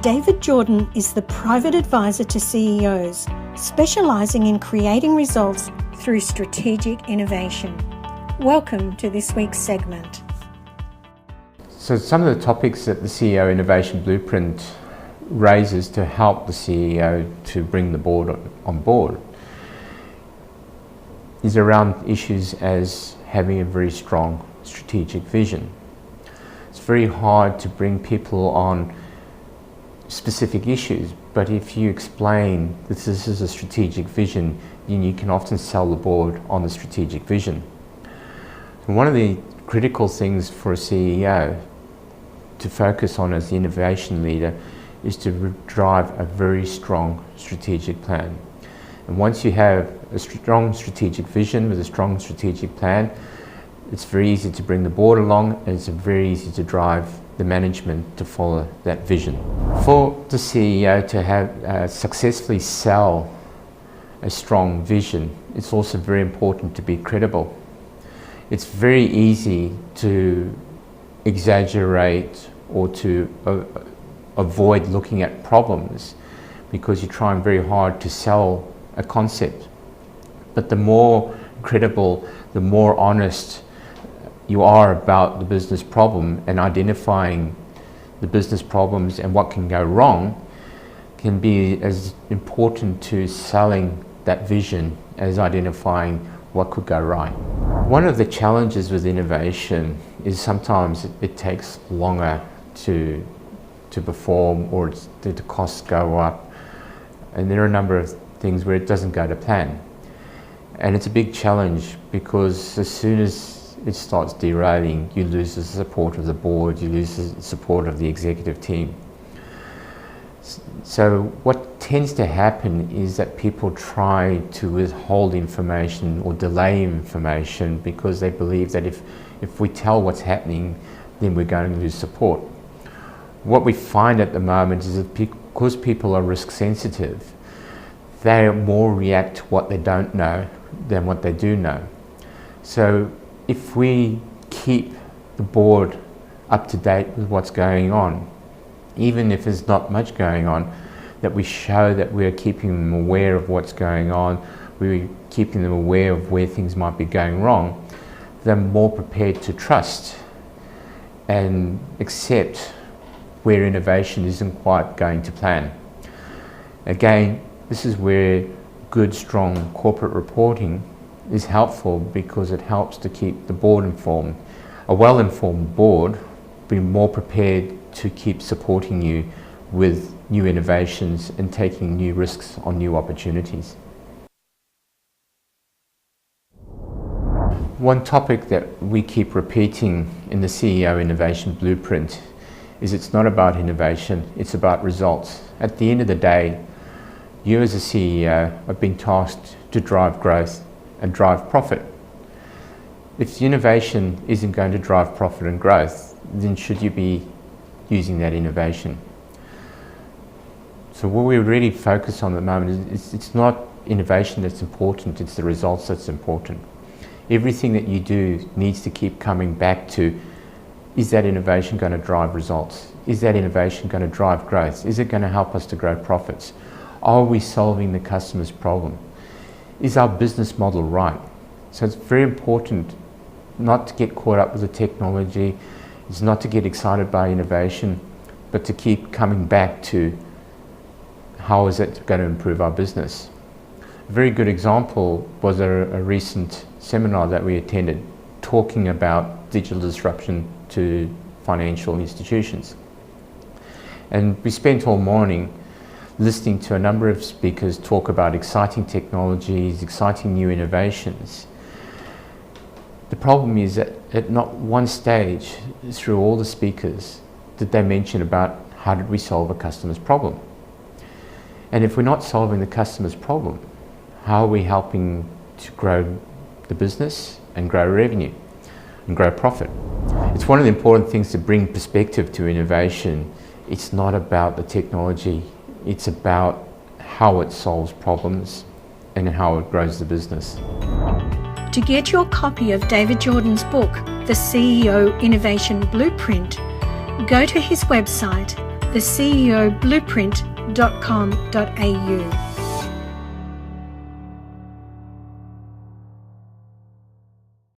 David Jordan is the private advisor to CEOs, specialising in creating results through strategic innovation. Welcome to this week's segment. So some of the topics that the CEO Innovation Blueprint raises to help the CEO to bring the board on board is around issues as having a very strong strategic vision. It's very hard to bring people on specific issues, but if you explain that this is a strategic vision, then you can often sell the board on the strategic vision. And one of the critical things for a CEO to focus on as the innovation leader is to drive a very strong strategic plan. And once you have a strong strategic vision with a strong strategic plan, it's very easy to bring the board along, and it's very easy to drive the management to follow that vision. For the CEO to have successfully sell a strong vision, it's also very important to be credible. It's very easy to exaggerate or to avoid looking at problems because you're trying very hard to sell a concept. But the more credible, the more honest you are about the business problem and identifying the business problems and what can go wrong can be as important to selling that vision as identifying what could go right. One of the challenges with innovation is sometimes it takes longer to perform, or the costs go up, and there are a number of things where it doesn't go to plan. And it's a big challenge because as soon as it starts derailing, you lose the support of the board, you lose the support of the executive team. So what tends to happen is that people try to withhold information or delay information because they believe that if we tell what's happening, then we're going to lose support. What we find at the moment is that because people are risk sensitive, they more react to what they don't know than what they do know. So if we keep the board up to date with what's going on, even if there's not much going on, that we show that we're keeping them aware of what's going on, we're keeping them aware of where things might be going wrong, they're more prepared to trust and accept where innovation isn't quite going to plan. Again, this is where good, strong corporate reporting is helpful because it helps to keep the board informed. A well-informed board will be more prepared to keep supporting you with new innovations and taking new risks on new opportunities. One topic that we keep repeating in the CEO Innovation Blueprint is it's not about innovation, it's about results. At the end of the day, you as a CEO have been tasked to drive growth and drive profit. If innovation isn't going to drive profit and growth, then should you be using that innovation? So what we really focus on at the moment is it's not innovation that's important, it's the results that's important. Everything that you do needs to keep coming back to, is that innovation going to drive results? Is that innovation going to drive growth? Is it going to help us to grow profits? Are we solving the customer's problem? Is our business model right? So it's very important not to get caught up with the technology, it's not to get excited by innovation, but to keep coming back to how is it going to improve our business. A very good example was a recent seminar that we attended talking about digital disruption to financial institutions. And we spent all morning listening to a number of speakers talk about exciting technologies, exciting new innovations. The problem is that at not one stage through all the speakers did they mention about how did we solve a customer's problem. And if we're not solving the customer's problem, how are we helping to grow the business and grow revenue and grow profit? It's one of the important things to bring perspective to innovation. It's not about the technology, it's about how it solves problems and how it grows the business. To get your copy of David Jordan's book, The CEO Innovation Blueprint, go to his website theceoblueprint.com.au.